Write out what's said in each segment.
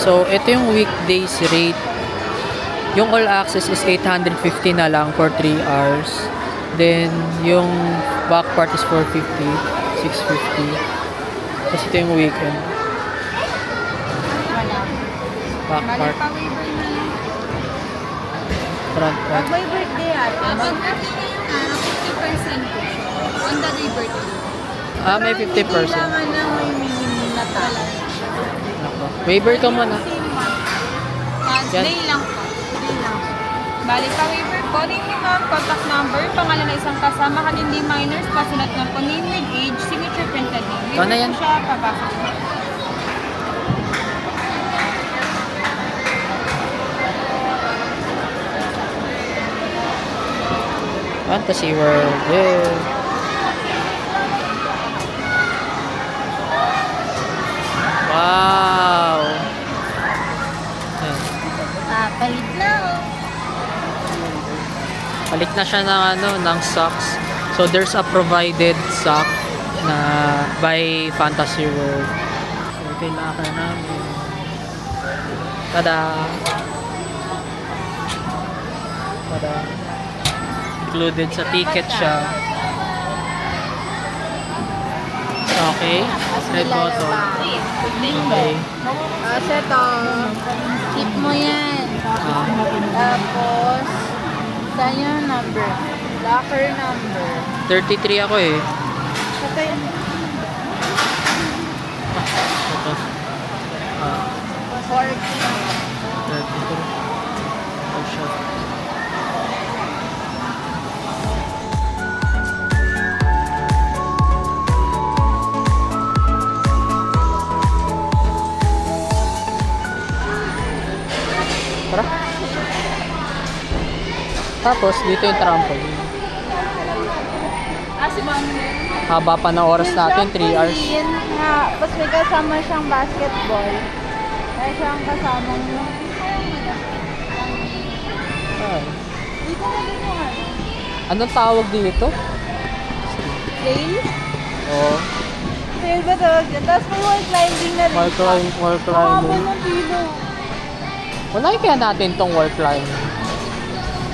So, ito yung weekdays rate. Yung all access is 850 na lang for 3 hours. Then, yung back part is 450, 650. Tapos ito yung weekend. Back part, Pa-waiver na lang. front part. Pag may birthday ate, pag birthday na yung 50% po siya. On the day birthday. May 50%. Hindi kailangan na may minimum na tala. Nako. Waiver ka muna. Yan. Day lang po. Day lang. Bali, pa-waiver po. Name ni ma'am, contact number, pangalan na isang kasama, kanindi minors, pasulat ng po, name with age, signature printed name. Ito na yan. Siya, pabasa. Fantasy World. Yeah. Wow. Ayan. Palit na oh. Palit na siya ng ng socks. So there's a provided sock na by Fantasy World. So kailangan namin. Tada. Tada. Included sa ticket siya. Okay. Red button. Okay. Kasi ito, keep mo yan. Tapos, saan yung number? Locker number. 33 ako eh. Ito yun. Ito. 40. 33. Oh, shit. Tara. Tapos, dito yung trampoline. Si Ma'am. Haba pa ng oras natin, 3 hours. Tapos may kasama siyang basketball. Kaya siyang kasama mo. Ay. Dito na din yung ano. Anong tawag dito? Trail? Oh, Trail ba tawag yan? Tapos may wall climbing na rin. wall climbing. Haba ng pilo. Unahin kaya natin tong wall climbing.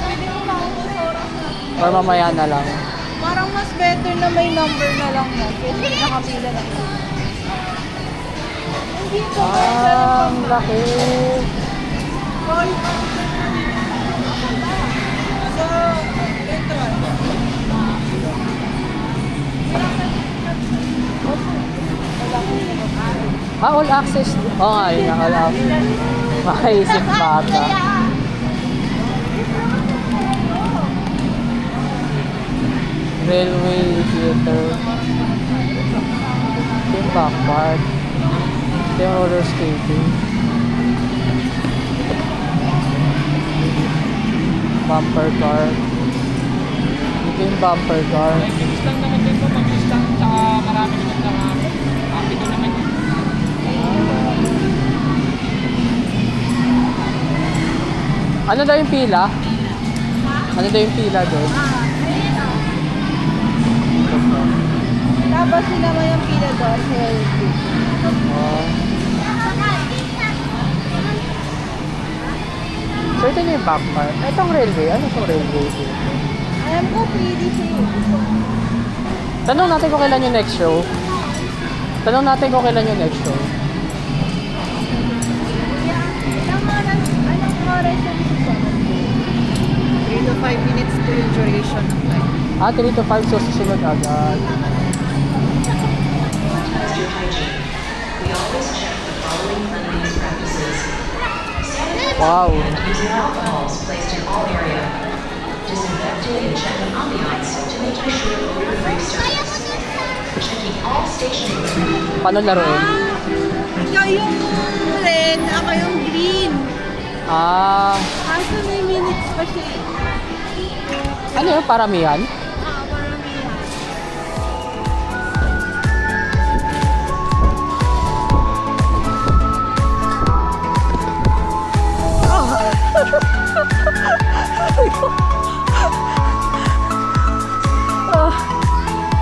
Pwede mo makuha sa oras na. Or mamaya na lang. Parang mas better na may number na lang yan. Kasi nakapila na. Hindi ko Ang laki. So, entrance. All access. Oo nga, yun nga, all access. Makaisip bata. Railway theater. Ito yung back part. Ito yung roller skating. Bumper car. Ito yung bumper car. Mabilis lang naman din po, mabilis lang, tsaka marami naman na dito naman yun. Ano daw yung pila? Ano daw yung pila doon? Tapos sinama yung pila doon sa LP. Oh. So ito na yung back part. Itong railway. Ano itong railway? Alam ko, pretty safe. Tanong natin kung kailan yung next show. Tanong natin kung kailan yung next show. Anong oras yung susunod? 3 to 5 minutes po yung duration ng flight. 3 to 5 so susunod agad. We always check the following cleanliness practices. Wow. Using alcohol is placed in all area. Disinfecting and checking ambiance to make sure odor-free surface. Checking all station equipment. Paano laruin? Ikaw yung red, ako yung green. Kaso may minutes pa siya eh. Ano yun? Paramihan? Paramihan.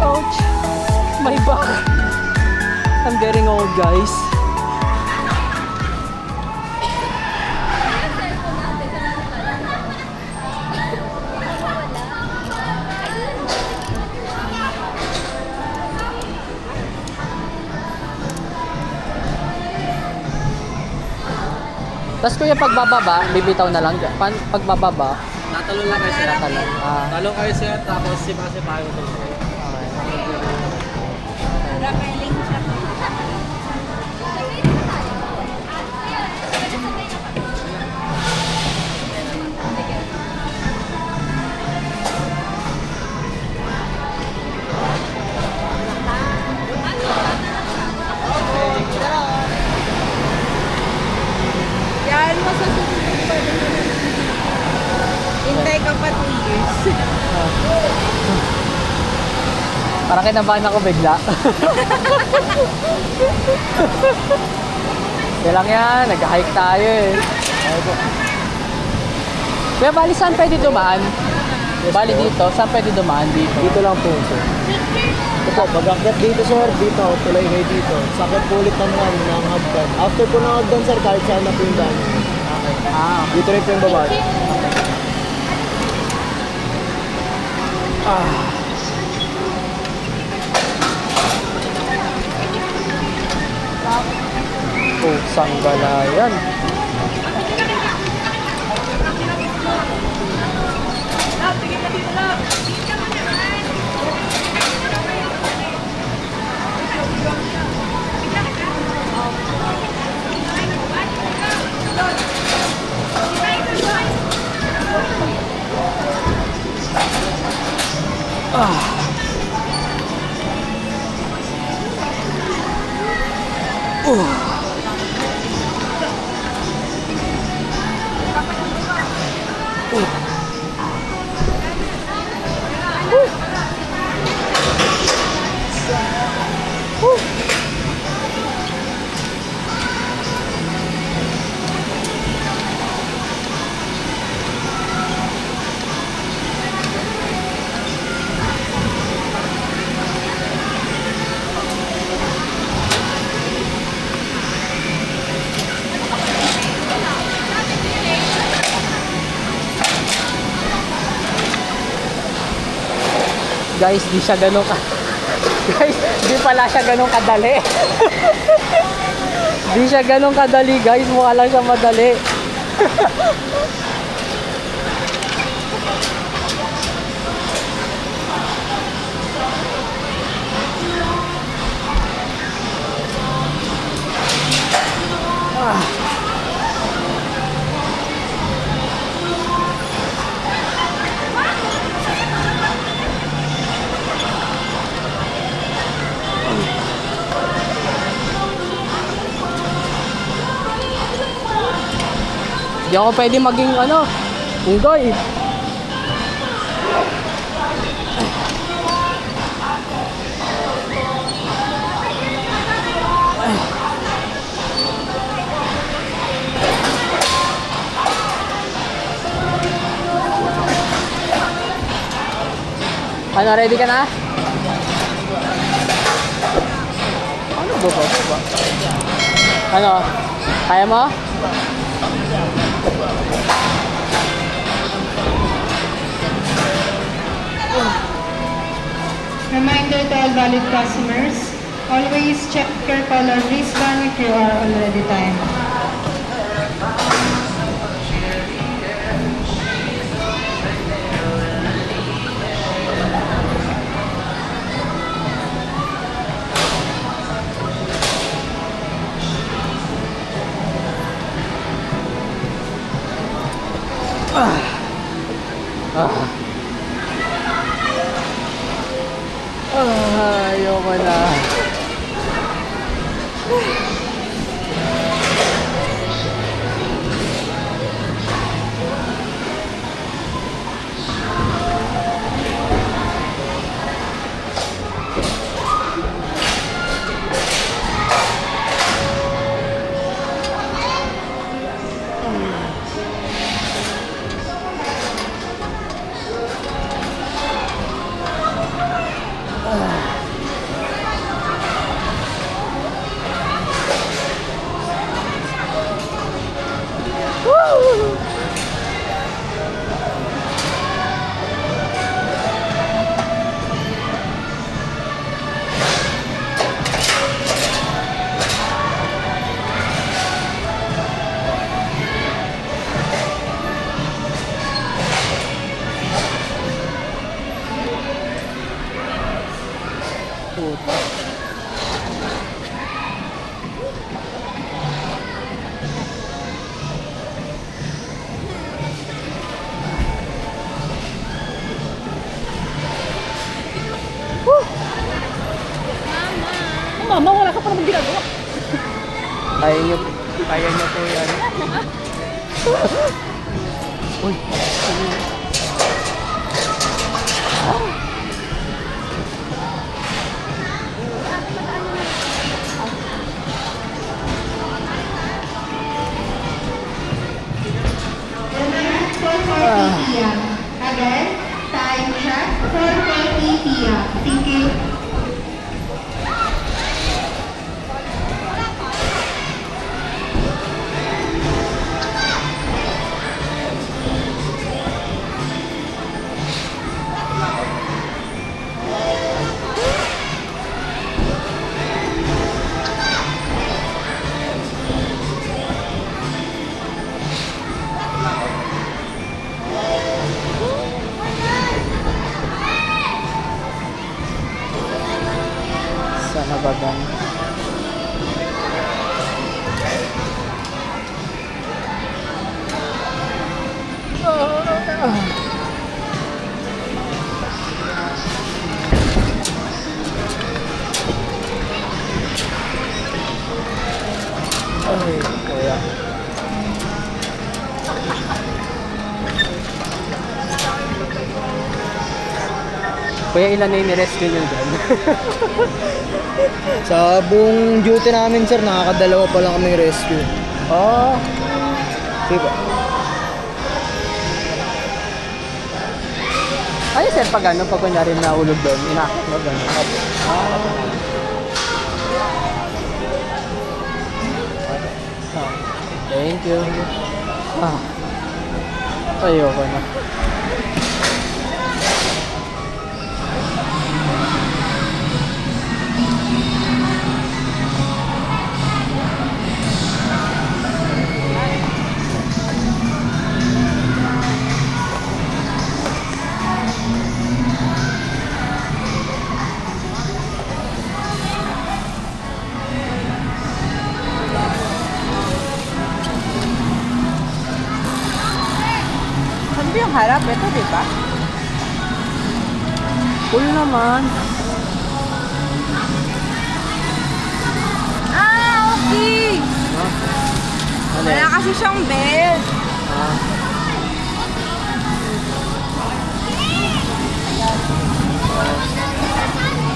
Ouch. My back. I'm getting old, guys. Tapos kuya, pagbababa, bibitaw na lang. Pagbababa, Natalon lang kayo sir. tatalon. Ah, Talon kayo sir, tapos sipa-sipa kayo ito. Rappelling siya. Yan, masusunod pa rin. Hintay ka pa 2 years. parang kinabahan ako bigla. Yan lang yan, nag-hike tayo eh. Kuya, bali saan pwede dumaan? Bali dito, saan pwede dumaan dito? Dito lang po sir. Ito po, pag-akyat dito sir, dito, tulay kayo dito. Sakit po ulit naman ng hagdan. After po ng hagdan sir, kahit saan na po yung daan. Ah, Dito rin po yung baba. pusang galayan. Guys, di siya ganun ka... Guys, di pala siya ganun kadali. Di siya ganun kadali, guys. Mukha lang siya madali. Di ako pwede maging ano, unggoy. Ano, ready ka na? Ano ba? Ano? Kaya mo? Reminder to all valid customers, always check your color wristband if you are already timed. Ayoko na. puta. Mama, wala ka pa naman ginagawa. Kaya nyo po yan. Uy. Again, time check, 4:40 p.m. Thank you. Sana bagang. Ay, kaya. Kuya, ilan na yung nirescue nyo dyan? Sa buong duty namin sir, nakakadalawa pa lang kaming rescue. Oh, Diba? ay sir, pag ano, pag kunyari nahulog doon, inakit mo gano'n. Thank you. Ayoko na. Saan ba yung harap? Ito, di ba? Cool naman. Ah, okay! Ano Wala yan? kasi siyang bell. Ah.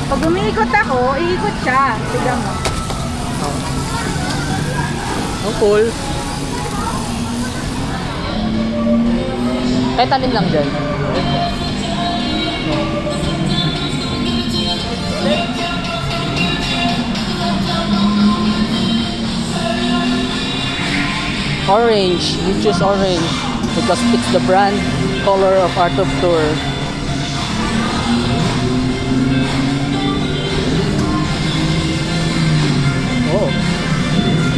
Pag umiikot ako, iikot siya. Tignan mo. Ang cool. Kahit alin lang dyan. Orange. We choose orange because it's the brand color of Art of Tour. Oh.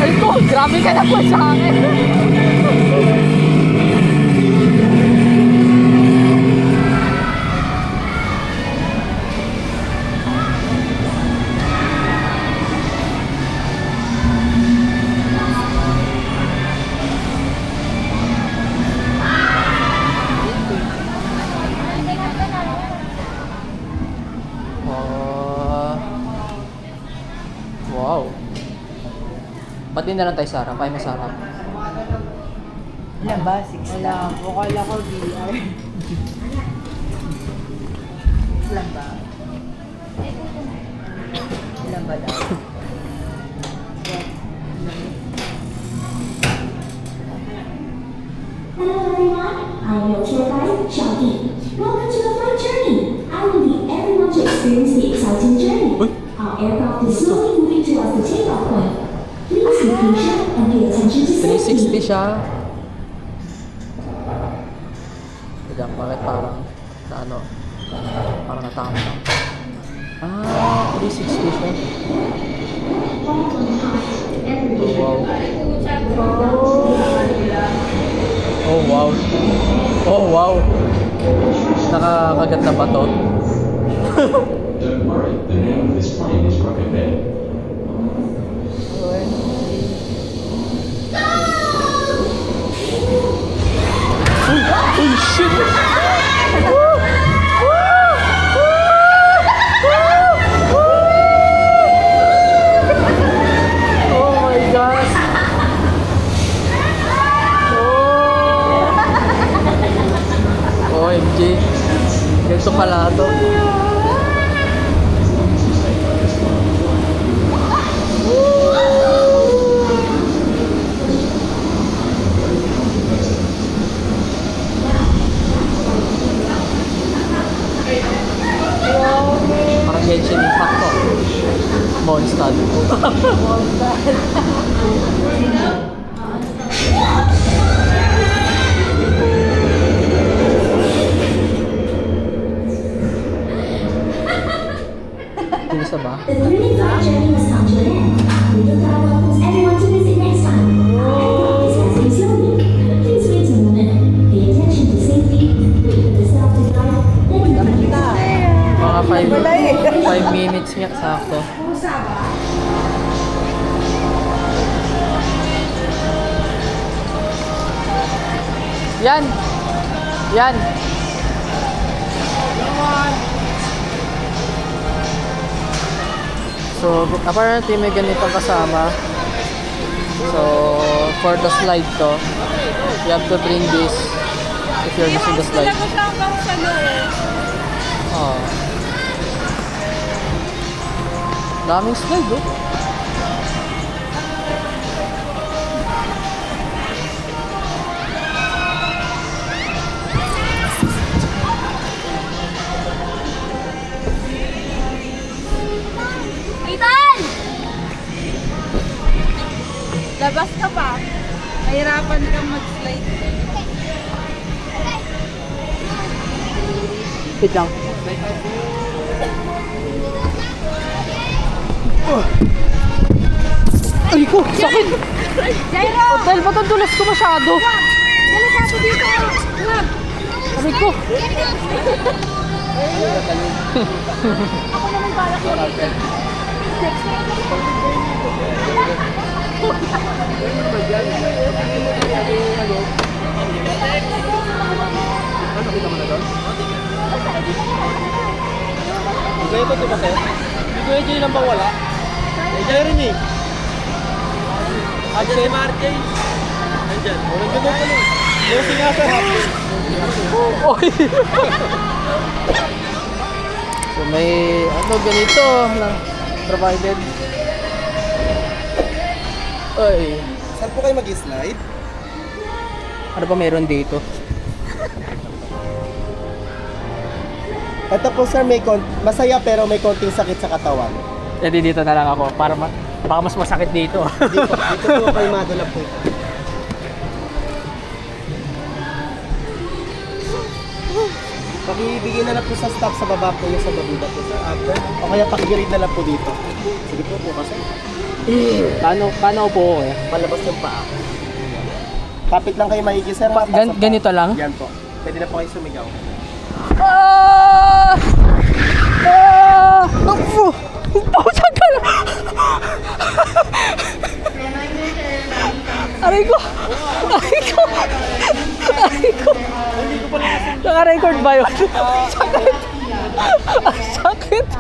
Ay ko, grabe ka na po sa akin. Wow. Pati na lang tayo sa harap. Ay, masarap. Ilan ba? 6 lang. Wala ko VR. Ilan ba? Ilan ba daw? Hello everyone, I am your tour guide, Xiaodi. Welcome to the flight journey. I will lead everyone to experience the exciting journey. Our aircraft is slowly moving towards the takeoff point. Please be patient and pay attention to 360 safety. siya. Bakit parang Sa ano? Parang natama lang. 360 siya. Oh, wow. Oh, wow. Oh, wow. Nakakagat na ba to? Don't worry, the name of this plane is Rocket Bed. Uy, shit! Oh my gosh! Oh! OMG! Ganito pala to. Parang Genshin Impact to. Mondstadt. Isa ba? The thrilling flight journey has come to an end. Little Star welcomes everyone to visit next time. Aircraft is rising slowly. Please wait a moment. Pay attention to safety. Wait for the staff to guide. Then you can Mga 5 minutes nga, sakto. Yan! Yan! So, apparently may ganitong kasama. So, for the slide to, you have to bring this if you're using the slide. Sila ko siya hanggang sa loob. Oh. Daming slide, oh. Ethan! Labas ka pa. Mahirapan kang mag-slide. Wait lang. Ay ko! Sakit! Jairo! Dahil ba't ang dulas ko masyado? Delikado dito! Huwag! Aray ko! Ako naman para ko. Ito ito, diba sir? Hindi ko yung lang bang wala? Jeremy! Andiyan si Marjay! Andiyan. Walang ganun pala eh. Yung sinasa hapon. Oy! So may ano ganito na provided. Oy! Saan po kayo mag-slide? Ano pa meron dito? Ito po sir, masaya pero may konting sakit sa katawan. Jadi dito na lang ako para baka mas masakit dito. Dito po kayo madula po. Pakibigay na lang po sa staff sa baba po yung sa babida po sir. After. O kaya pakigirid na lang po dito. Sige po po kasi. Paano po eh? Palabas yung paa. Kapit lang kayo maigi sir. Ganito lang? Yan po. Pwede na po kayo sumigaw. Ah! Ah! Pausan ka na! Aray ko! Aray ko! Aray ko! Naka-record ba yun? Sakit! Ang sakit!